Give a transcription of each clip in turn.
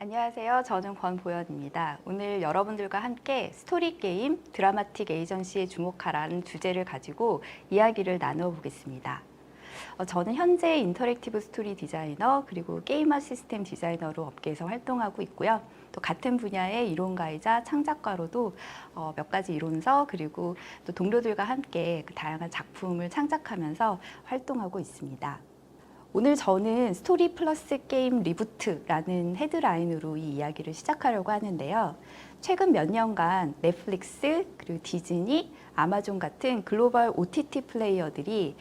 안녕하세요. 저는 권보연입니다. 오늘 여러분들과 함께 스토리 게임 드라마틱 에이전시에 주목하라는 주제를 가지고 이야기를 나누어 보겠습니다. 저는 현재 인터랙티브 스토리 디자이너 그리고 게임화 시스템 디자이너로 업계에서 활동하고 있고요. 또 같은 분야의 이론가이자 창작가로도 몇 가지 이론서 그리고 또 동료들과 함께 다양한 작품을 창작하면서 활동하고 있습니다. 오늘 저는 스토리 플러스 게임 리부트라는 헤드라인으로 이 이야기를 시작하려고 하는데요. 최근 몇 년간 넷플릭스, 그리고 디즈니, 아마존 같은 글로벌 OTT 플레이어들이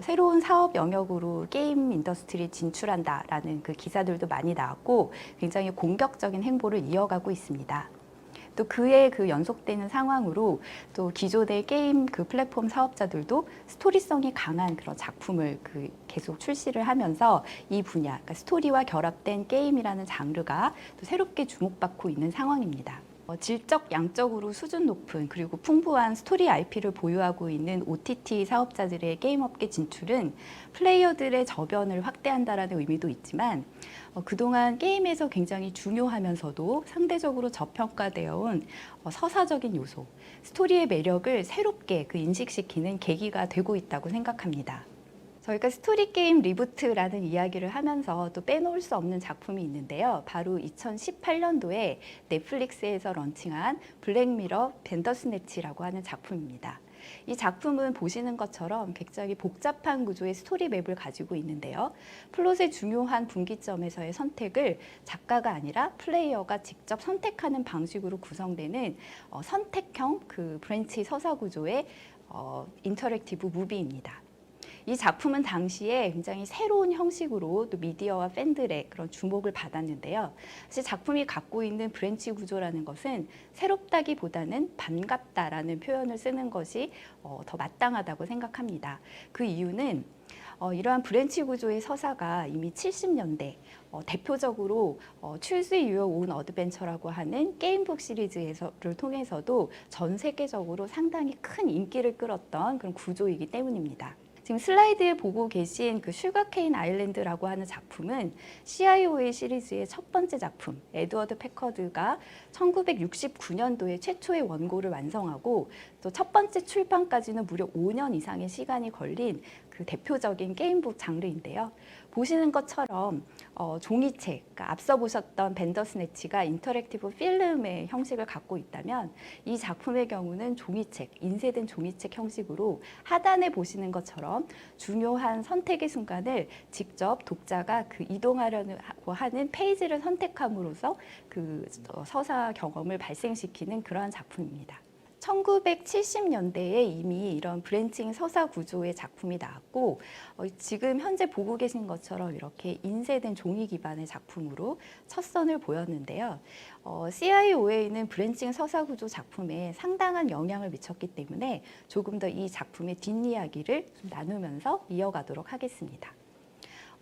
새로운 사업 영역으로 게임 인더스트리에 진출한다라는 그 기사들도 많이 나왔고 굉장히 공격적인 행보를 이어가고 있습니다. 또 그에 연속되는 상황으로 또 기존의 게임 플랫폼 사업자들도 스토리성이 강한 그런 작품을 계속 출시를 하면서 이 분야, 그러니까 스토리와 결합된 게임이라는 장르가 또 새롭게 주목받고 있는 상황입니다. 질적, 양적으로 수준 높은 그리고 풍부한 스토리 IP를 보유하고 있는 OTT 사업자들의 게임업계 진출은 플레이어들의 저변을 확대한다는 의미도 있지만 그동안 게임에서 굉장히 중요하면서도 상대적으로 저평가되어 온 서사적인 요소, 스토리의 매력을 새롭게 인식시키는 계기가 되고 있다고 생각합니다. 저희가 스토리 게임 리부트라는 이야기를 하면서 또 빼놓을 수 없는 작품이 있는데요. 바로 2018년도에 넷플릭스에서 런칭한 블랙미러 벤더스네치라고 하는 작품입니다. 이 작품은 보시는 것처럼 굉장히 복잡한 구조의 스토리 맵을 가지고 있는데요. 플롯의 중요한 분기점에서의 선택을 작가가 아니라 플레이어가 직접 선택하는 방식으로 구성되는 선택형 브랜치 서사 구조의 인터랙티브 무비입니다. 이 작품은 당시에 굉장히 새로운 형식으로 또 미디어와 팬들의 그런 주목을 받았는데요. 사실 작품이 갖고 있는 브랜치 구조라는 것은 새롭다기보다는 반갑다라는 표현을 쓰는 것이 더 마땅하다고 생각합니다. 그 이유는 이러한 브랜치 구조의 서사가 이미 70년대 대표적으로 Choose Your Own Adventure라고 하는 게임북 시리즈를 통해서도 전 세계적으로 상당히 큰 인기를 끌었던 그런 구조이기 때문입니다. 지금 슬라이드에 보고 계신 슈가케인 아일랜드라고 하는 작품은 CIOA 시리즈의 첫 번째 작품, 에드워드 패커드가 1969년도에 최초의 원고를 완성하고 또 첫 번째 출판까지는 무려 5년 이상의 시간이 걸린 대표적인 게임북 장르인데요. 보시는 것처럼 종이책, 그러니까 앞서 보셨던 벤더스네치가 인터랙티브 필름의 형식을 갖고 있다면 이 작품의 경우는 종이책, 인쇄된 종이책 형식으로 하단에 보시는 것처럼 중요한 선택의 순간을 직접 독자가 이동하려고 하는 페이지를 선택함으로써 서사 경험을 발생시키는 그러한 작품입니다. 1970년대에 이미 이런 브랜칭 서사 구조의 작품이 나왔고 지금 현재 보고 계신 것처럼 이렇게 인쇄된 종이 기반의 작품으로 첫 선을 보였는데요. CIOA는 브랜칭 서사 구조 작품에 상당한 영향을 미쳤기 때문에 조금 더 이 작품의 뒷이야기를 좀 나누면서 이어가도록 하겠습니다.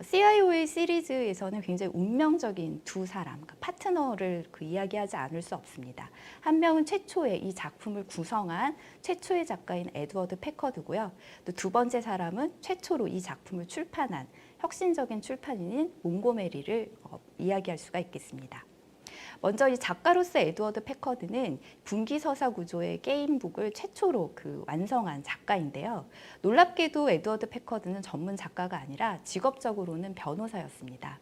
CIOA 시리즈에서는 굉장히 운명적인 두 사람, 그러니까 파트너를 이야기하지 않을 수 없습니다. 한 명은 최초의 이 작품을 구성한 최초의 작가인 에드워드 패커드고요. 또 두 번째 사람은 최초로 이 작품을 출판한 혁신적인 출판인인 몬고메리를 이야기할 수가 있겠습니다. 먼저 이 작가로서 에드워드 패커드는 분기서사 구조의 게임북을 최초로 완성한 작가인데요. 놀랍게도 에드워드 패커드는 전문 작가가 아니라 직업적으로는 변호사였습니다.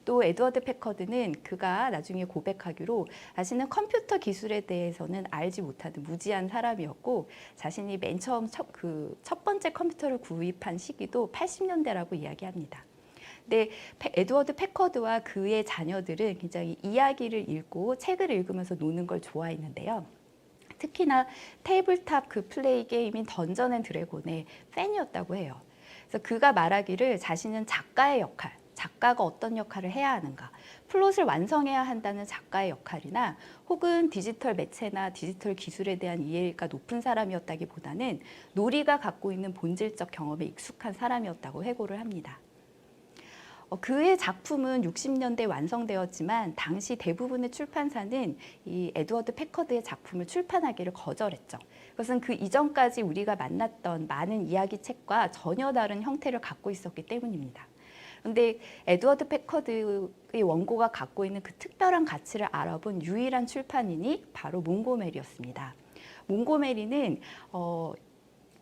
또 에드워드 패커드는 그가 나중에 고백하기로 자신은 컴퓨터 기술에 대해서는 알지 못하는 무지한 사람이었고 자신이 맨 처음 첫 번째 컴퓨터를 구입한 시기도 80년대라고 이야기합니다. 근데 에드워드 패커드와 그의 자녀들은 굉장히 이야기를 읽고 책을 읽으면서 노는 걸 좋아했는데요. 특히나 테이블탑 플레이 게임인 던전 앤 드래곤의 팬이었다고 해요. 그래서 그가 말하기를 자신은 작가의 역할, 작가가 어떤 역할을 해야 하는가, 플롯을 완성해야 한다는 작가의 역할이나 혹은 디지털 매체나 디지털 기술에 대한 이해가 높은 사람이었다기보다는 놀이가 갖고 있는 본질적 경험에 익숙한 사람이었다고 회고를 합니다. 그의 작품은 60년대에 완성되었지만 당시 대부분의 출판사는 이 에드워드 패커드의 작품을 출판하기를 거절했죠. 그것은 그 이전까지 우리가 만났던 많은 이야기책과 전혀 다른 형태를 갖고 있었기 때문입니다. 근데 에드워드 패커드의 원고가 갖고 있는 그 특별한 가치를 알아본 유일한 출판인이 바로 몽고메리였습니다. 몽고메리는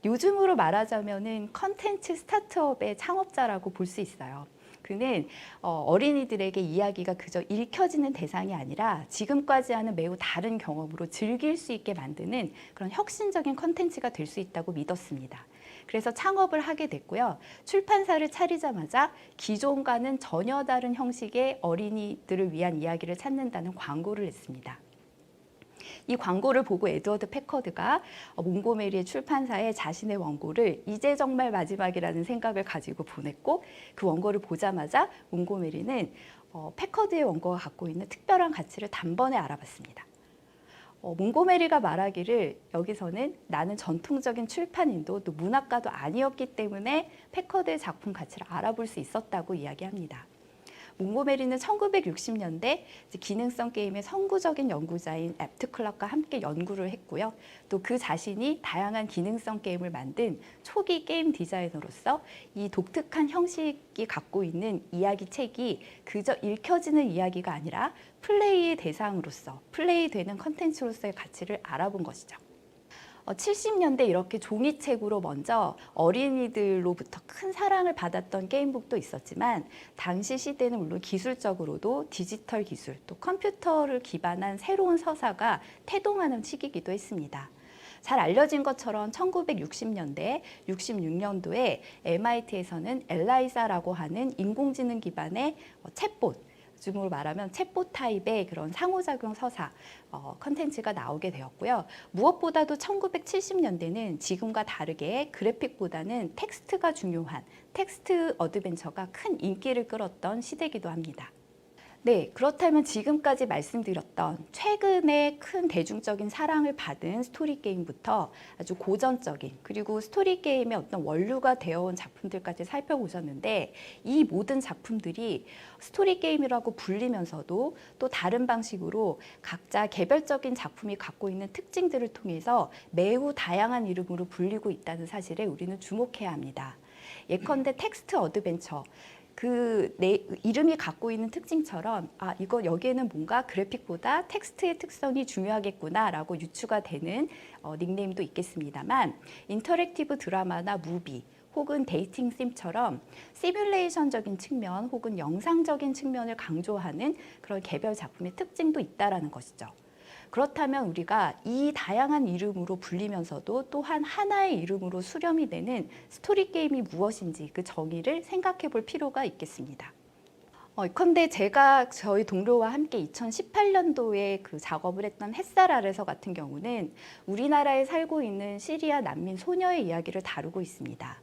요즘으로 말하자면은 컨텐츠 스타트업의 창업자라고 볼 수 있어요. 그는 어린이들에게 이야기가 그저 읽혀지는 대상이 아니라 지금까지와는 매우 다른 경험으로 즐길 수 있게 만드는 그런 혁신적인 컨텐츠가 될 수 있다고 믿었습니다. 그래서 창업을 하게 됐고요. 출판사를 차리자마자 기존과는 전혀 다른 형식의 어린이들을 위한 이야기를 찾는다는 광고를 냈습니다. 이 광고를 보고 에드워드 패커드가 몽고메리의 출판사에 자신의 원고를 이제 정말 마지막이라는 생각을 가지고 보냈고, 그 원고를 보자마자 몽고메리는 패커드의 원고가 갖고 있는 특별한 가치를 단번에 알아봤습니다. 몽고메리가 말하기를 여기서는 나는 전통적인 출판인도 또 문학가도 아니었기 때문에 패커드의 작품 가치를 알아볼 수 있었다고 이야기합니다. 몽고메리는 1960년대 기능성 게임의 선구적인 연구자인 애프트 클락과 함께 연구를 했고요. 또 그 자신이 다양한 기능성 게임을 만든 초기 게임 디자이너로서 이 독특한 형식이 갖고 있는 이야기 책이 그저 읽혀지는 이야기가 아니라 플레이의 대상으로서, 플레이되는 컨텐츠로서의 가치를 알아본 것이죠. 70년대 이렇게 종이책으로 먼저 어린이들로부터 큰 사랑을 받았던 게임북도 있었지만, 당시 시대는 물론 기술적으로도 디지털 기술, 또 컴퓨터를 기반한 새로운 서사가 태동하는 시기이기도 했습니다. 잘 알려진 것처럼 1960년대, 66년도에 MIT에서는 엘라이자라고 하는 인공지능 기반의 챗봇, 요즘으로 말하면 챗봇 타입의 그런 상호작용 서사 컨텐츠가 나오게 되었고요. 무엇보다도 1970년대는 지금과 다르게 그래픽보다는 텍스트가 중요한 텍스트 어드벤처가 큰 인기를 끌었던 시대이기도 합니다. 네, 그렇다면 지금까지 말씀드렸던 최근에 큰 대중적인 사랑을 받은 스토리 게임부터 아주 고전적인, 그리고 스토리 게임의 어떤 원류가 되어온 작품들까지 살펴보셨는데, 이 모든 작품들이 스토리 게임이라고 불리면서도 또 다른 방식으로 각자 개별적인 작품이 갖고 있는 특징들을 통해서 매우 다양한 이름으로 불리고 있다는 사실에 우리는 주목해야 합니다. 예컨대 텍스트 어드벤처, 이름이 갖고 있는 특징처럼 이거 여기에는 뭔가 그래픽보다 텍스트의 특성이 중요하겠구나라고 유추가 되는 닉네임도 있겠습니다만, 인터랙티브 드라마나 무비 혹은 데이팅 sim처럼 시뮬레이션적인 측면 혹은 영상적인 측면을 강조하는 그런 개별 작품의 특징도 있다라는 것이죠. 그렇다면 우리가 이 다양한 이름으로 불리면서도 또한 하나의 이름으로 수렴이 되는 스토리 게임이 무엇인지 그 정의를 생각해 볼 필요가 있겠습니다. 예컨대 제가 저희 동료와 함께 2018년도에 그 작업을 했던 햇살 아래서 같은 경우는 우리나라에 살고 있는 시리아 난민 소녀의 이야기를 다루고 있습니다.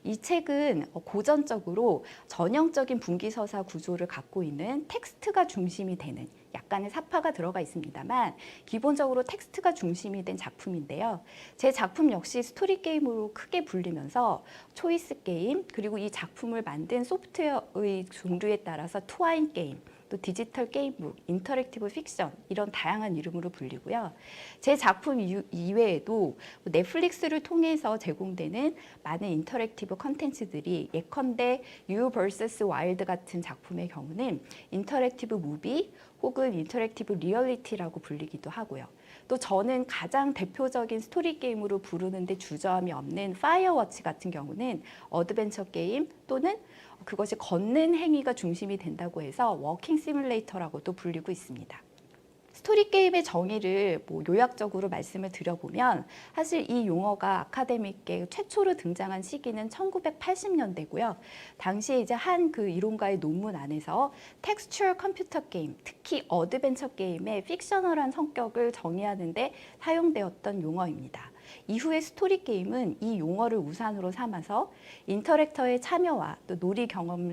이 책은 고전적으로 전형적인 분기서사 구조를 갖고 있는 텍스트가 중심이 되는, 약간의 사파가 들어가 있습니다만 기본적으로 텍스트가 중심이 된 작품인데요. 제 작품 역시 스토리 게임으로 크게 불리면서 초이스 게임, 그리고 이 작품을 만든 소프트웨어의 종류에 따라서 투아인 게임, 또 디지털 게임북, 인터랙티브 픽션, 이런 다양한 이름으로 불리고요. 제 작품 이외에도 넷플릭스를 통해서 제공되는 많은 인터랙티브 컨텐츠들이, 예컨대 You vs. Wild 같은 작품의 경우는 인터랙티브 무비 혹은 인터랙티브 리얼리티라고 불리기도 하고요. 또 저는 가장 대표적인 스토리 게임으로 부르는데 주저함이 없는 파이어워치 같은 경우는 어드벤처 게임 또는 그것이 걷는 행위가 중심이 된다고 해서 워킹 시뮬레이터라고도 불리고 있습니다. 스토리 게임의 정의를 요약적으로 말씀을 드려보면, 사실 이 용어가 아카데믹계 최초로 등장한 시기는 1980년대고요. 당시에 이제 한 그 이론가의 논문 안에서 텍스처럴 컴퓨터 게임, 특히 어드벤처 게임의 픽셔널한 성격을 정의하는 데 사용되었던 용어입니다. 이후에 스토리 게임은 이 용어를 우산으로 삼아서 인터랙터의 참여와 또 놀이 경험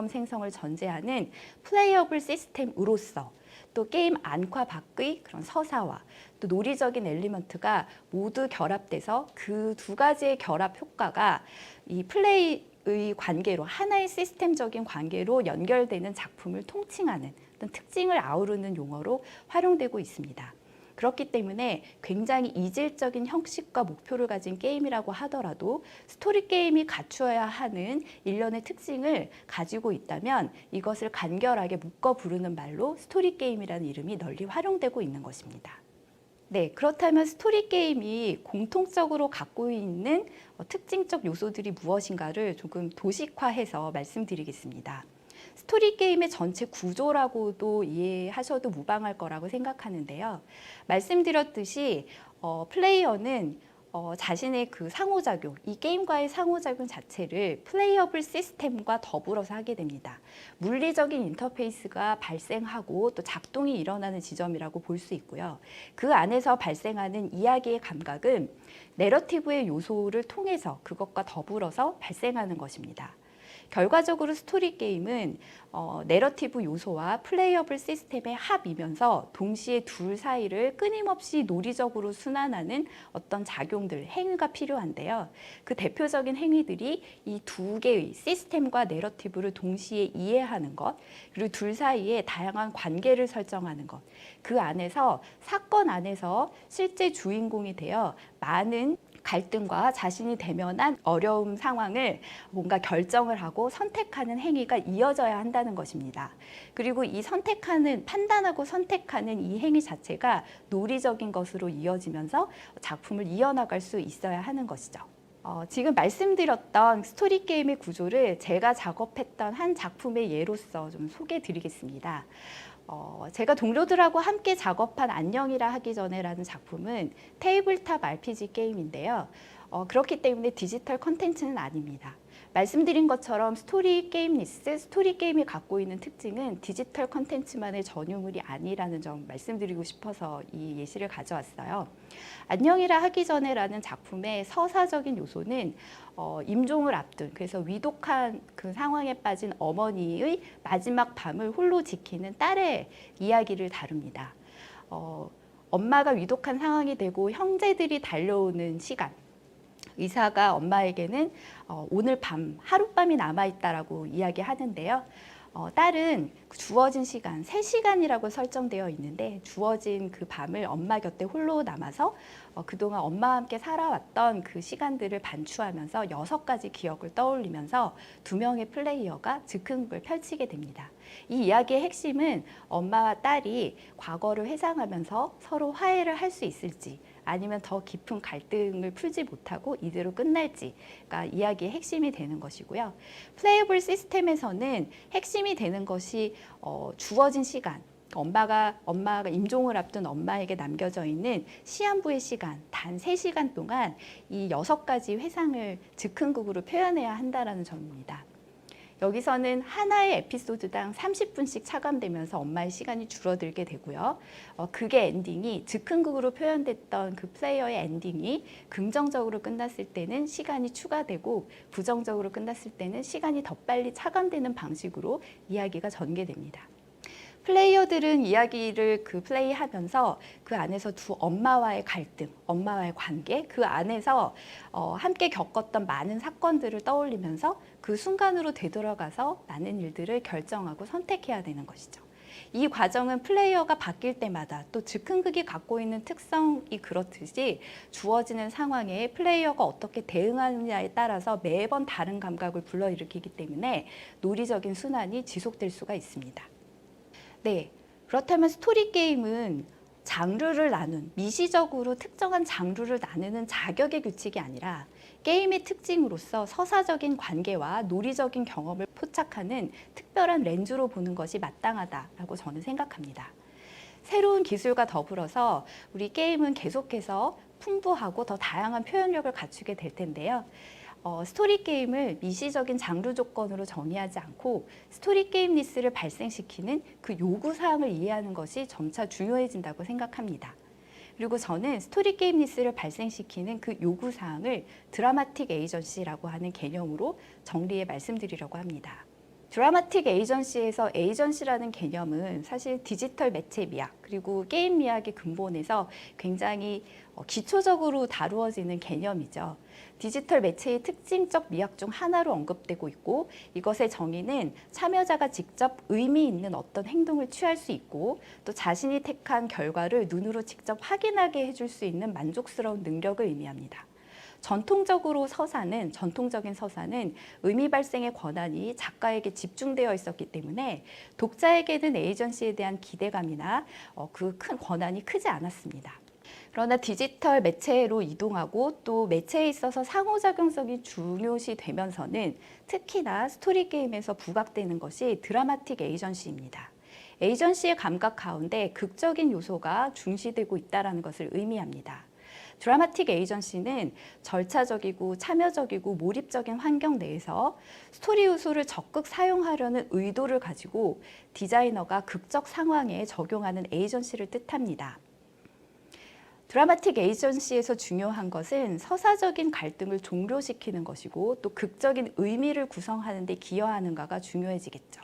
생성을 전제하는 플레이어블 시스템으로서, 또 게임 안과 밖의 그런 서사와 또 놀이적인 엘리먼트가 모두 결합돼서 그 두 가지의 결합 효과가 이 플레이의 관계로, 하나의 시스템적인 관계로 연결되는 작품을 통칭하는 어떤 특징을 아우르는 용어로 활용되고 있습니다. 그렇기 때문에 굉장히 이질적인 형식과 목표를 가진 게임이라고 하더라도 스토리 게임이 갖추어야 하는 일련의 특징을 가지고 있다면 이것을 간결하게 묶어 부르는 말로 스토리 게임이라는 이름이 널리 활용되고 있는 것입니다. 네, 그렇다면 스토리 게임이 공통적으로 갖고 있는 특징적 요소들이 무엇인가를 조금 도식화해서 말씀드리겠습니다. 스토리 게임의 전체 구조라고도 이해하셔도 무방할 거라고 생각하는데요. 말씀드렸듯이 플레이어는 자신의 그 상호작용, 이 게임과의 상호작용 자체를 플레이어블 시스템과 더불어서 하게 됩니다. 물리적인 인터페이스가 발생하고 또 작동이 일어나는 지점이라고 볼 수 있고요. 그 안에서 발생하는 이야기의 감각은 내러티브의 요소를 통해서 그것과 더불어서 발생하는 것입니다. 결과적으로 스토리 게임은 내러티브 요소와 플레이어블 시스템의 합이면서 동시에 둘 사이를 끊임없이 논리적으로 순환하는 어떤 작용들, 행위가 필요한데요. 그 대표적인 행위들이 이 두 개의 시스템과 내러티브를 동시에 이해하는 것, 그리고 둘 사이에 다양한 관계를 설정하는 것, 그 안에서 사건 안에서 실제 주인공이 되어 많은 갈등과 자신이 대면한 어려움 상황을 뭔가 결정을 하고 선택하는 행위가 이어져야 한다는 것입니다. 그리고 이 판단하고 선택하는 이 행위 자체가 논리적인 것으로 이어지면서 작품을 이어나갈 수 있어야 하는 것이죠. 지금 말씀드렸던 스토리 게임의 구조를 제가 작업했던 한 작품의 예로서 좀 소개해 드리겠습니다. 제가 동료들하고 함께 작업한 안녕이라 하기 전에라는 작품은 테이블탑 RPG 게임인데요. 그렇기 때문에 디지털 컨텐츠는 아닙니다. 말씀드린 것처럼 스토리 게임이 갖고 있는 특징은 디지털 컨텐츠만의 전유물이 아니라는 점 말씀드리고 싶어서 이 예시를 가져왔어요. 안녕이라 하기 전에라는 작품의 서사적인 요소는 임종을 앞둔, 그래서 위독한 그 상황에 빠진 어머니의 마지막 밤을 홀로 지키는 딸의 이야기를 다룹니다. 엄마가 위독한 상황이 되고 형제들이 달려오는 시간, 의사가 엄마에게는 오늘 밤, 하룻밤이 남아있다라고 이야기하는데요. 딸은 주어진 시간, 3시간이라고 설정되어 있는데 주어진 그 밤을 엄마 곁에 홀로 남아서 그동안 엄마와 함께 살아왔던 그 시간들을 반추하면서 6가지 기억을 떠올리면서 2명의 플레이어가 즉흥극을 펼치게 됩니다. 이 이야기의 핵심은 엄마와 딸이 과거를 회상하면서 서로 화해를 할 수 있을지 아니면 더 깊은 갈등을 풀지 못하고 이대로 끝날지가 이야기의 핵심이 되는 것이고요. 플레이어블 시스템에서는 핵심이 되는 것이 주어진 시간, 엄마가 임종을 앞둔 엄마에게 남겨져 있는 시한부의 시간, 단 3시간 동안 이 6가지 회상을 즉흥극으로 표현해야 한다는 점입니다. 여기서는 하나의 에피소드당 30분씩 차감되면서 엄마의 시간이 줄어들게 되고요. 그게 엔딩이 즉흥극으로 표현됐던 그 플레이어의 엔딩이 긍정적으로 끝났을 때는 시간이 추가되고 부정적으로 끝났을 때는 시간이 더 빨리 차감되는 방식으로 이야기가 전개됩니다. 플레이어들은 이야기를 플레이하면서 그 안에서 두 엄마와의 갈등, 엄마와의 관계, 그 안에서 함께 겪었던 많은 사건들을 떠올리면서 그 순간으로 되돌아가서 많은 일들을 결정하고 선택해야 되는 것이죠. 이 과정은 플레이어가 바뀔 때마다 또 즉흥극이 갖고 있는 특성이 그렇듯이 주어지는 상황에 플레이어가 어떻게 대응하느냐에 따라서 매번 다른 감각을 불러일으키기 때문에 논리적인 순환이 지속될 수가 있습니다. 네, 그렇다면 스토리 게임은 미시적으로 특정한 장르를 나누는 자격의 규칙이 아니라 게임의 특징으로서 서사적인 관계와 논리적인 경험을 포착하는 특별한 렌즈로 보는 것이 마땅하다라고 저는 생각합니다. 새로운 기술과 더불어서 우리 게임은 계속해서 풍부하고 더 다양한 표현력을 갖추게 될 텐데요. 스토리 게임을 미시적인 장르 조건으로 정의하지 않고 스토리 게임리스를 발생시키는 그 요구사항을 이해하는 것이 점차 중요해진다고 생각합니다. 그리고 저는 스토리 게임리스를 발생시키는 그 요구사항을 드라마틱 에이전시라고 하는 개념으로 정리해 말씀드리려고 합니다. 드라마틱 에이전시에서 에이전시라는 개념은 사실 디지털 매체 미학 그리고 게임 미학의 근본에서 굉장히 기초적으로 다루어지는 개념이죠. 디지털 매체의 특징적 미학 중 하나로 언급되고 있고 이것의 정의는 참여자가 직접 의미 있는 어떤 행동을 취할 수 있고 또 자신이 택한 결과를 눈으로 직접 확인하게 해줄 수 있는 만족스러운 능력을 의미합니다. 전통적인 서사는 의미 발생의 권한이 작가에게 집중되어 있었기 때문에 독자에게는 에이전시에 대한 기대감이나 그 큰 권한이 크지 않았습니다. 그러나 디지털 매체로 이동하고 또 매체에 있어서 상호작용성이 중요시 되면서는 특히나 스토리 게임에서 부각되는 것이 드라마틱 에이전시입니다. 에이전시의 감각 가운데 극적인 요소가 중시되고 있다는 것을 의미합니다. 드라마틱 에이전시는 절차적이고 참여적이고 몰입적인 환경 내에서 스토리 요소를 적극 사용하려는 의도를 가지고 디자이너가 극적 상황에 적용하는 에이전시를 뜻합니다. 드라마틱 에이전시에서 중요한 것은 서사적인 갈등을 종료시키는 것이고 또 극적인 의미를 구성하는 데 기여하는가가 중요해지겠죠.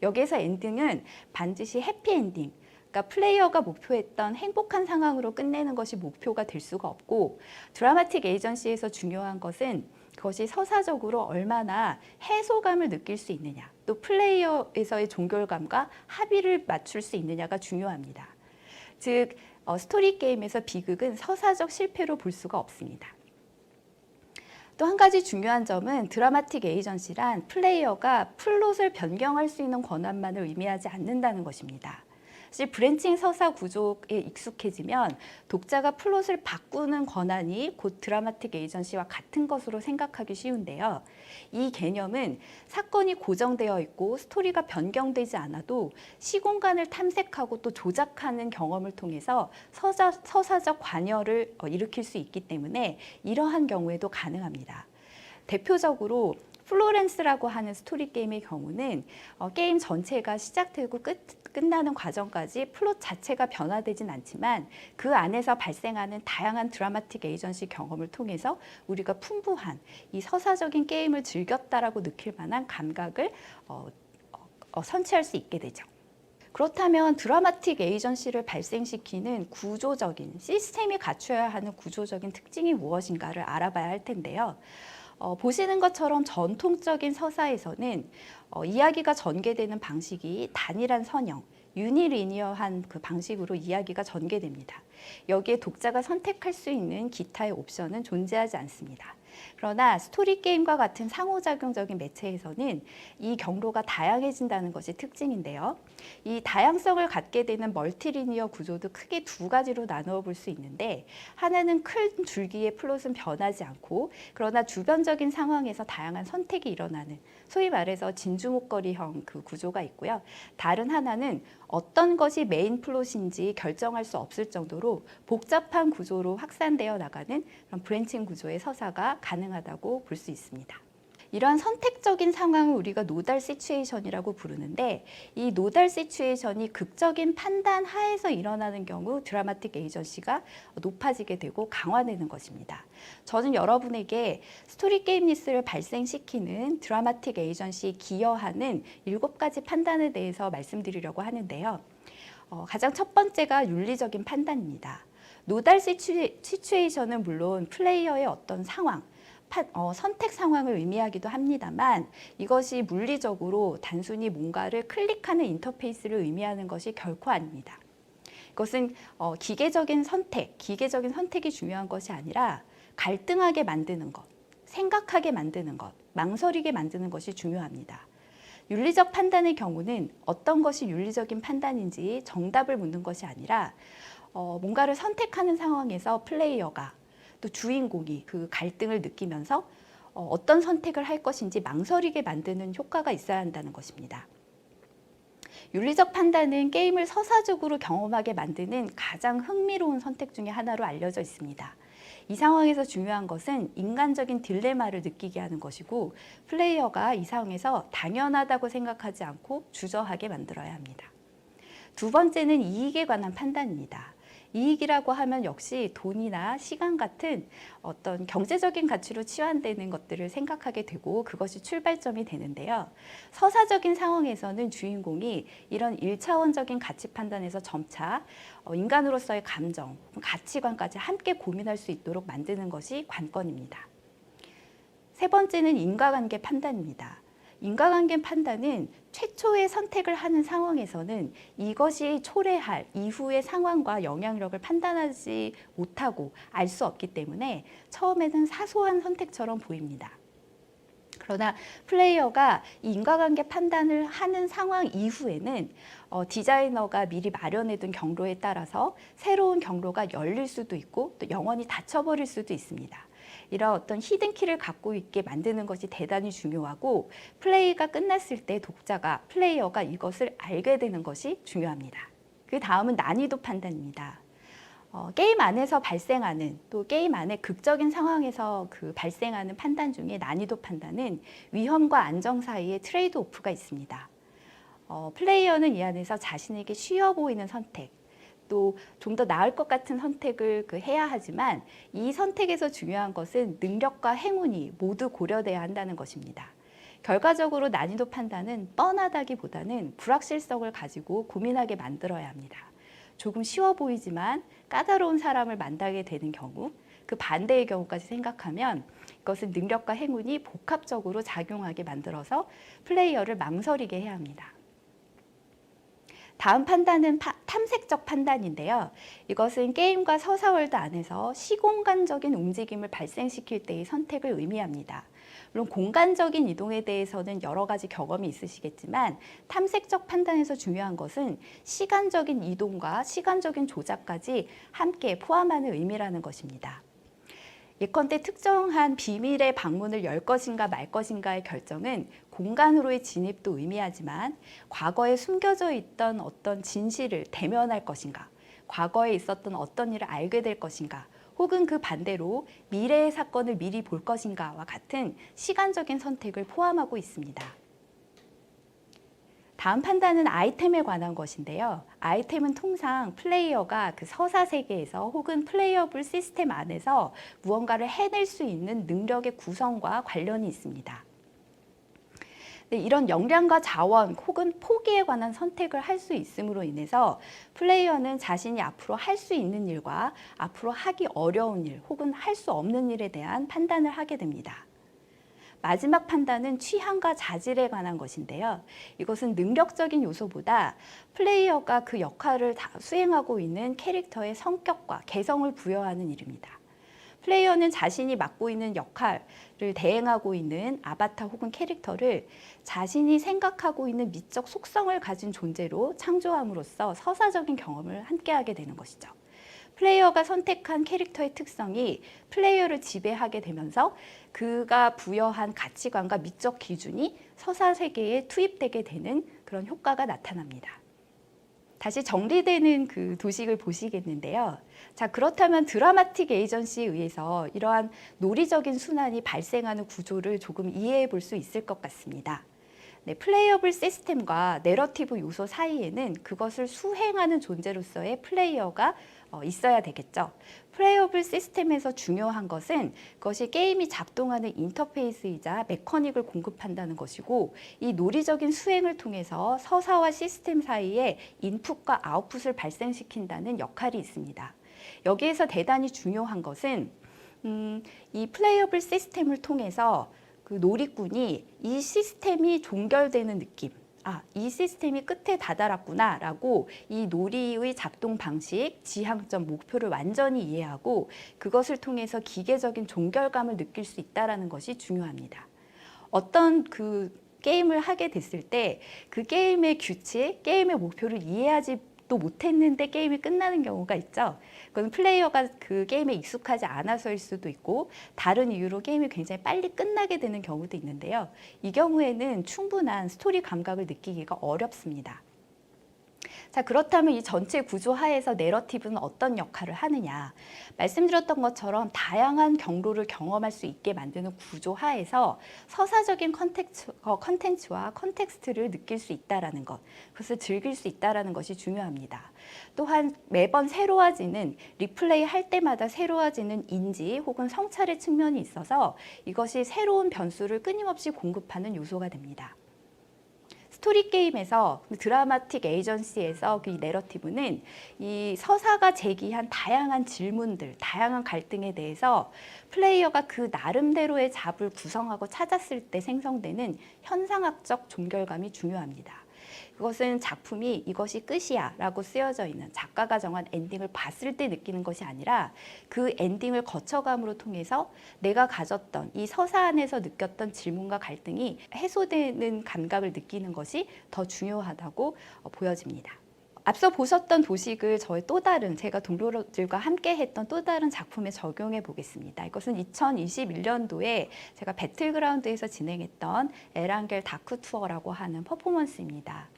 여기에서 엔딩은 반드시 해피엔딩, 그러니까 플레이어가 목표했던 행복한 상황으로 끝내는 것이 목표가 될 수가 없고 드라마틱 에이전시에서 중요한 것은 그것이 서사적으로 얼마나 해소감을 느낄 수 있느냐 또 플레이어에서의 종결감과 합의를 맞출 수 있느냐가 중요합니다. 즉 스토리 게임에서 비극은 서사적 실패로 볼 수가 없습니다. 또 한 가지 중요한 점은 드라마틱 에이전시란 플레이어가 플롯을 변경할 수 있는 권한만을 의미하지 않는다는 것입니다. 사실 브랜칭 서사 구조에 익숙해지면 독자가 플롯을 바꾸는 권한이 곧 드라마틱 에이전시와 같은 것으로 생각하기 쉬운데요. 이 개념은 사건이 고정되어 있고 스토리가 변경되지 않아도 시공간을 탐색하고 또 조작하는 경험을 통해서 서사적 관여를 일으킬 수 있기 때문에 이러한 경우에도 가능합니다. 대표적으로 플로렌스라고 하는 스토리 게임의 경우는 게임 전체가 시작되고 끝나는 과정까지 플롯 자체가 변화되진 않지만 그 안에서 발생하는 다양한 드라마틱 에이전시 경험을 통해서 우리가 풍부한 이 서사적인 게임을 즐겼다라고 느낄 만한 감각을 선취할 수 있게 되죠. 그렇다면 드라마틱 에이전시를 발생시키는 구조적인 시스템이 갖춰야 하는 구조적인 특징이 무엇인가를 알아봐야 할 텐데요. 보시는 것처럼 전통적인 서사에서는 이야기가 전개되는 방식이 단일한 선형, 유니리니어한 그 방식으로 이야기가 전개됩니다. 여기에 독자가 선택할 수 있는 기타의 옵션은 존재하지 않습니다. 그러나 스토리 게임과 같은 상호작용적인 매체에서는 이 경로가 다양해진다는 것이 특징인데요. 이 다양성을 갖게 되는 멀티리니어 구조도 크게 두 가지로 나누어 볼 수 있는데 하나는 큰 줄기의 플롯은 변하지 않고 그러나 주변적인 상황에서 다양한 선택이 일어나는 소위 말해서 진주목걸이형 그 구조가 있고요. 다른 하나는 어떤 것이 메인 플롯인지 결정할 수 없을 정도로 복잡한 구조로 확산되어 나가는 그런 브랜칭 구조의 서사가 가능하다고 볼 수 있습니다. 이러한 선택적인 상황을 우리가 노달 시츄에이션이라고 부르는데 이 노달 시츄에이션이 극적인 판단 하에서 일어나는 경우 드라마틱 에이전시가 높아지게 되고 강화되는 것입니다. 저는 여러분에게 스토리 게임리스를 발생시키는 드라마틱 에이전시에 기여하는 7가지 판단에 대해서 말씀드리려고 하는데요. 가장 첫 번째가 윤리적인 판단입니다. 노달 시츄에이션은 물론 플레이어의 어떤 상황, 선택 상황을 의미하기도 합니다만 이것이 물리적으로 단순히 뭔가를 클릭하는 인터페이스를 의미하는 것이 결코 아닙니다. 이것은 기계적인 선택이 중요한 것이 아니라 갈등하게 만드는 것, 생각하게 만드는 것, 망설이게 만드는 것이 중요합니다. 윤리적 판단의 경우는 어떤 것이 윤리적인 판단인지 정답을 묻는 것이 아니라 뭔가를 선택하는 상황에서 플레이어가 또 주인공이 그 갈등을 느끼면서 어떤 선택을 할 것인지 망설이게 만드는 효과가 있어야 한다는 것입니다. 윤리적 판단은 게임을 서사적으로 경험하게 만드는 가장 흥미로운 선택 중에 하나로 알려져 있습니다. 이 상황에서 중요한 것은 인간적인 딜레마를 느끼게 하는 것이고 플레이어가 이 상황에서 당연하다고 생각하지 않고 주저하게 만들어야 합니다. 두 번째는 이익에 관한 판단입니다. 이익이라고 하면 역시 돈이나 시간 같은 어떤 경제적인 가치로 치환되는 것들을 생각하게 되고 그것이 출발점이 되는데요. 서사적인 상황에서는 주인공이 이런 1차원적인 가치 판단에서 점차 인간으로서의 감정, 가치관까지 함께 고민할 수 있도록 만드는 것이 관건입니다. 세 번째는 인과관계 판단입니다. 인과관계 판단은 최초의 선택을 하는 상황에서는 이것이 초래할 이후의 상황과 영향력을 판단하지 못하고 알 수 없기 때문에 처음에는 사소한 선택처럼 보입니다. 그러나 플레이어가 이 인과관계 판단을 하는 상황 이후에는 디자이너가 미리 마련해둔 경로에 따라서 새로운 경로가 열릴 수도 있고 또 영원히 닫혀버릴 수도 있습니다. 이런 어떤 히든키를 갖고 있게 만드는 것이 대단히 중요하고 플레이가 끝났을 때 독자가, 플레이어가 이것을 알게 되는 것이 중요합니다. 그 다음은 난이도 판단입니다. 게임 안에서 발생하는 또 게임 안의 극적인 상황에서 발생하는 판단 중에 난이도 판단은 위험과 안정 사이에 트레이드 오프가 있습니다. 플레이어는 이 안에서 자신에게 쉬워 보이는 선택, 또 좀 더 나을 것 같은 선택을 해야 하지만 이 선택에서 중요한 것은 능력과 행운이 모두 고려돼야 한다는 것입니다. 결과적으로 난이도 판단은 뻔하다기보다는 불확실성을 가지고 고민하게 만들어야 합니다. 조금 쉬워 보이지만 까다로운 사람을 만나게 되는 경우, 그 반대의 경우까지 생각하면 이것은 능력과 행운이 복합적으로 작용하게 만들어서 플레이어를 망설이게 해야 합니다. 다음 판단은 탐색적 판단인데요. 이것은 게임과 서사월드 안에서 시공간적인 움직임을 발생시킬 때의 선택을 의미합니다. 물론 공간적인 이동에 대해서는 여러 가지 경험이 있으시겠지만 탐색적 판단에서 중요한 것은 시간적인 이동과 시간적인 조작까지 함께 포함하는 의미라는 것입니다. 예컨대 특정한 비밀의 방문을 열 것인가 말 것인가의 결정은 공간으로의 진입도 의미하지만 과거에 숨겨져 있던 어떤 진실을 대면할 것인가, 과거에 있었던 어떤 일을 알게 될 것인가, 혹은 그 반대로 미래의 사건을 미리 볼 것인가와 같은 시간적인 선택을 포함하고 있습니다. 다음 판단은 아이템에 관한 것인데요. 아이템은 통상 플레이어가 그 서사 세계에서 혹은 플레이어블 시스템 안에서 무언가를 해낼 수 있는 능력의 구성과 관련이 있습니다. 이런 역량과 자원 혹은 포기에 관한 선택을 할 수 있음으로 인해서 플레이어는 자신이 앞으로 할 수 있는 일과 앞으로 하기 어려운 일 혹은 할 수 없는 일에 대한 판단을 하게 됩니다. 마지막 판단은 취향과 자질에 관한 것인데요. 이것은 능력적인 요소보다 플레이어가 그 역할을 수행하고 있는 캐릭터의 성격과 개성을 부여하는 일입니다. 플레이어는 자신이 맡고 있는 역할을 대행하고 있는 아바타 혹은 캐릭터를 자신이 생각하고 있는 미적 속성을 가진 존재로 창조함으로써 서사적인 경험을 함께하게 되는 것이죠. 플레이어가 선택한 캐릭터의 특성이 플레이어를 지배하게 되면서 그가 부여한 가치관과 미적 기준이 서사 세계에 투입되게 되는 그런 효과가 나타납니다. 다시 정리되는 그 도식을 보시겠는데요. 자, 그렇다면 드라마틱 에이전시에 의해서 이러한 논리적인 순환이 발생하는 구조를 조금 이해해 볼 수 있을 것 같습니다. 네, 플레이어블 시스템과 내러티브 요소 사이에는 그것을 수행하는 존재로서의 플레이어가 있어야 되겠죠. 플레이어블 시스템에서 중요한 것은 그것이 게임이 작동하는 인터페이스이자 메커닉을 공급한다는 것이고 이 논리적인 수행을 통해서 서사와 시스템 사이에 인풋과 아웃풋을 발생시킨다는 역할이 있습니다. 여기에서 대단히 중요한 것은 이 플레이어블 시스템을 통해서 그 놀이꾼이 이 시스템이 종결되는 느낌, 이 시스템이 끝에 다다랐구나 라고 이 놀이의 작동 방식, 지향점, 목표를 완전히 이해하고 그것을 통해서 기계적인 종결감을 느낄 수 있다는 것이 중요합니다. 어떤 그 게임을 하게 됐을 때 그 게임의 규칙, 게임의 목표를 이해하지 또 못했는데 게임이 끝나는 경우가 있죠. 그건 플레이어가 그 게임에 익숙하지 않아서일 수도 있고 다른 이유로 게임이 굉장히 빨리 끝나게 되는 경우도 있는데요. 이 경우에는 충분한 스토리 감각을 느끼기가 어렵습니다. 자, 그렇다면 이 전체 구조 하에서 내러티브는 어떤 역할을 하느냐? 말씀드렸던 것처럼 다양한 경로를 경험할 수 있게 만드는 구조 하에서 서사적인 컨텐츠와 컨텍스트를 느낄 수 있다는 것, 그것을 즐길 수 있다는 것이 중요합니다. 또한 매번 새로워지는, 리플레이 할 때마다 새로워지는 인지 혹은 성찰의 측면이 있어서 이것이 새로운 변수를 끊임없이 공급하는 요소가 됩니다. 스토리 게임에서 드라마틱 에이전시에서 이 내러티브는 이 서사가 제기한 다양한 질문들, 다양한 갈등에 대해서 플레이어가 그 나름대로의 답을 구성하고 찾았을 때 생성되는 현상학적 종결감이 중요합니다. 그것은 작품이 이것이 끝이야 라고 쓰여져 있는 작가가 정한 엔딩을 봤을 때 느끼는 것이 아니라 그 엔딩을 거쳐감으로 통해서 내가 가졌던 이 서사 안에서 느꼈던 질문과 갈등이 해소되는 감각을 느끼는 것이 더 중요하다고 보여집니다. 앞서 보셨던 도식을 저의 또 다른, 제가 동료들과 함께 했던 또 다른 작품에 적용해 보겠습니다. 이것은 2021년도에 제가 배틀그라운드에서 진행했던 에란겔 다크 투어라고 하는 퍼포먼스입니다.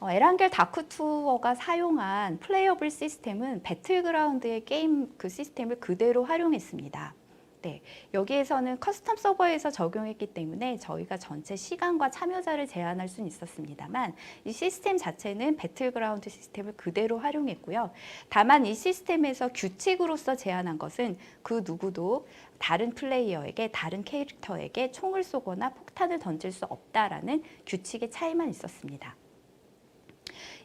에란겔 다크 투어가 사용한 플레이어블 시스템은 배틀그라운드의 게임 그 시스템을 그대로 활용했습니다. 네, 여기에서는 커스텀 서버에서 적용했기 때문에 저희가 전체 시간과 참여자를 제한할 수는 있었습니다만 이 시스템 자체는 배틀그라운드 시스템을 그대로 활용했고요. 다만 이 시스템에서 규칙으로서 제한한 것은 그 누구도 다른 플레이어에게, 다른 캐릭터에게 총을 쏘거나 폭탄을 던질 수 없다라는 규칙의 차이만 있었습니다.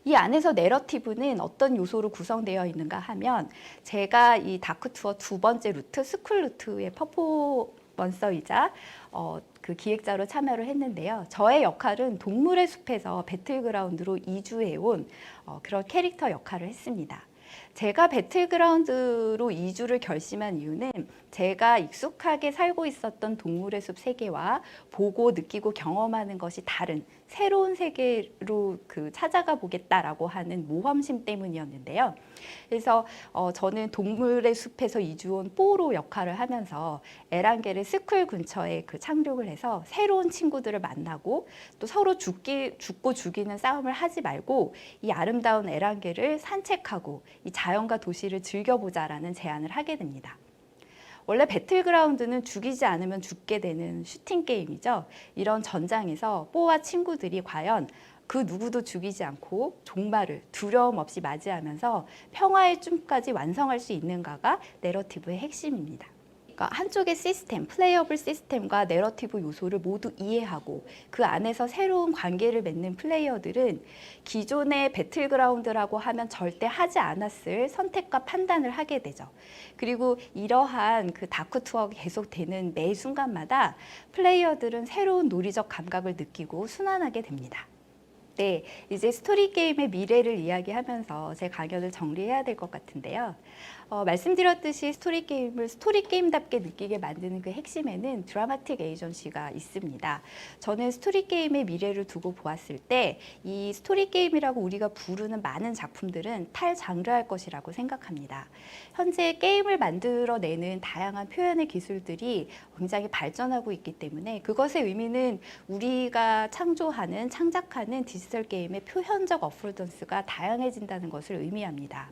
이 안에서 내러티브는 어떤 요소로 구성되어 있는가 하면 제가 이 다크투어 두 번째 루트, 스쿨 루트의 퍼포먼서이자 그 기획자로 참여를 했는데요. 저의 역할은 동물의 숲에서 배틀그라운드로 이주해온 그런 캐릭터 역할을 했습니다. 제가 배틀그라운드로 이주를 결심한 이유는 제가 익숙하게 살고 있었던 동물의 숲 세계와 보고 느끼고 경험하는 것이 다른 새로운 세계로 찾아가 보겠다라고 하는 모험심 때문이었는데요. 그래서 저는 동물의 숲에서 이주온 뽀로 역할을 하면서 에란겔의 스쿨 근처에 착륙을 해서 새로운 친구들을 만나고 또 서로 죽고 죽이는 싸움을 하지 말고 이 아름다운 에란겔을 산책하고 이 자연과 도시를 즐겨보자라는 제안을 하게 됩니다. 원래 배틀그라운드는 죽이지 않으면 죽게 되는 슈팅 게임이죠. 이런 전장에서 뽀와 친구들이 과연 그 누구도 죽이지 않고 종말을 두려움 없이 맞이하면서 평화의 꿈까지 완성할 수 있는가가 내러티브의 핵심입니다. 그러니까 한쪽의 시스템, 플레이어블 시스템과 내러티브 요소를 모두 이해하고 그 안에서 새로운 관계를 맺는 플레이어들은 기존의 배틀그라운드라고 하면 절대 하지 않았을 선택과 판단을 하게 되죠. 그리고 이러한 다크 투어가 계속되는 매 순간마다 플레이어들은 새로운 놀이적 감각을 느끼고 순환하게 됩니다. 네, 이제 스토리 게임의 미래를 이야기하면서 제 강연을 정리해야 될 것 같은데요. 말씀드렸듯이 스토리 게임을 스토리 게임답게 느끼게 만드는 그 핵심에는 드라마틱 에이전시가 있습니다. 저는 스토리 게임의 미래를 두고 보았을 때 이 스토리 게임이라고 우리가 부르는 많은 작품들은 탈장르할 것이라고 생각합니다. 현재 게임을 만들어내는 다양한 표현의 기술들이 굉장히 발전하고 있기 때문에 그것의 의미는 우리가 창작하는 디지털 게임의 표현적 어프로던스가 다양해진다는 것을 의미합니다.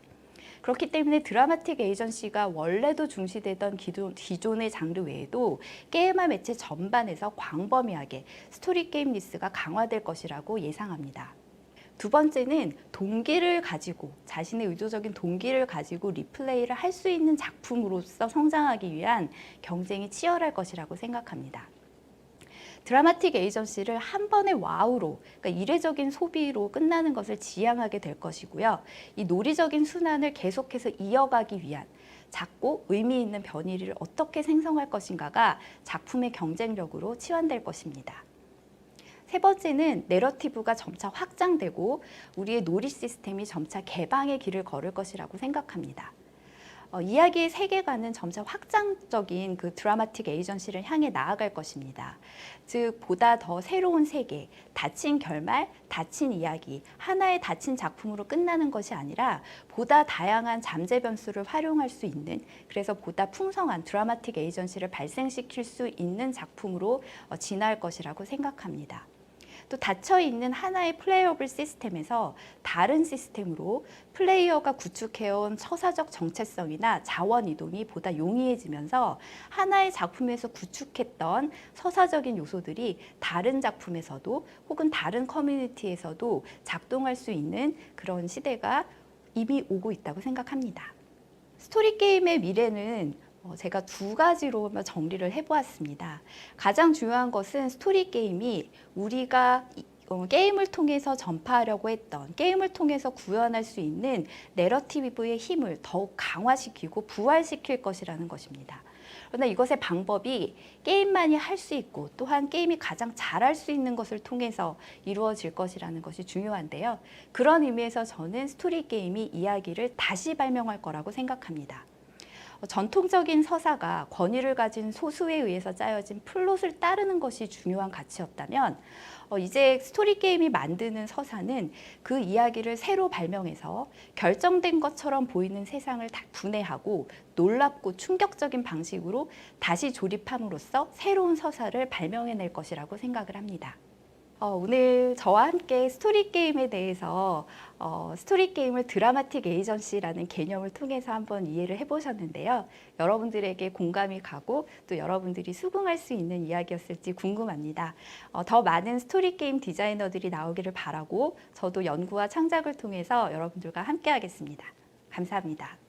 그렇기 때문에 드라마틱 에이전시가 원래도 중시되던 기존의 장르 외에도 게임화 매체 전반에서 광범위하게 스토리 게임 니스가 강화될 것이라고 예상합니다. 두 번째는 자신의 의도적인 동기를 가지고 리플레이를 할 수 있는 작품으로서 성장하기 위한 경쟁이 치열할 것이라고 생각합니다. 드라마틱 에이전시를 한 번의 와우로, 그러니까 이례적인 소비로 끝나는 것을 지향하게 될 것이고요. 이 놀이적인 순환을 계속해서 이어가기 위한 작고 의미 있는 변이를 어떻게 생성할 것인가가 작품의 경쟁력으로 치환될 것입니다. 세 번째는 내러티브가 점차 확장되고 우리의 놀이 시스템이 점차 개방의 길을 걸을 것이라고 생각합니다. 이야기의 세계관은 점차 확장적인 드라마틱 에이전시를 향해 나아갈 것입니다. 즉 보다 더 새로운 세계, 닫힌 결말, 닫힌 이야기, 하나의 닫힌 작품으로 끝나는 것이 아니라 보다 다양한 잠재 변수를 활용할 수 있는, 그래서 보다 풍성한 드라마틱 에이전시를 발생시킬 수 있는 작품으로 진화할 것이라고 생각합니다. 또 닫혀 있는 하나의 플레이어블 시스템에서 다른 시스템으로 플레이어가 구축해온 서사적 정체성이나 자원 이동이 보다 용이해지면서 하나의 작품에서 구축했던 서사적인 요소들이 다른 작품에서도 혹은 다른 커뮤니티에서도 작동할 수 있는 그런 시대가 이미 오고 있다고 생각합니다. 스토리 게임의 미래는 제가 두 가지로 정리를 해보았습니다. 가장 중요한 것은 스토리 게임이 우리가 게임을 통해서 전파하려고 했던, 게임을 통해서 구현할 수 있는 내러티브의 힘을 더욱 강화시키고 부활시킬 것이라는 것입니다. 그러나 이것의 방법이 게임만이 할 수 있고 또한 게임이 가장 잘할 수 있는 것을 통해서 이루어질 것이라는 것이 중요한데요. 그런 의미에서 저는 스토리 게임이 이야기를 다시 발명할 거라고 생각합니다. 전통적인 서사가 권위를 가진 소수에 의해서 짜여진 플롯을 따르는 것이 중요한 가치였다면 이제 스토리 게임이 만드는 서사는 그 이야기를 새로 발명해서 결정된 것처럼 보이는 세상을 다 분해하고 놀랍고 충격적인 방식으로 다시 조립함으로써 새로운 서사를 발명해낼 것이라고 생각을 합니다. 오늘 저와 함께 스토리 게임에 대해서 스토리 게임을 드라마틱 에이전시라는 개념을 통해서 한번 이해를 해보셨는데요. 여러분들에게 공감이 가고 또 여러분들이 수긍할 수 있는 이야기였을지 궁금합니다. 더 많은 스토리 게임 디자이너들이 나오기를 바라고 저도 연구와 창작을 통해서 여러분들과 함께 하겠습니다. 감사합니다.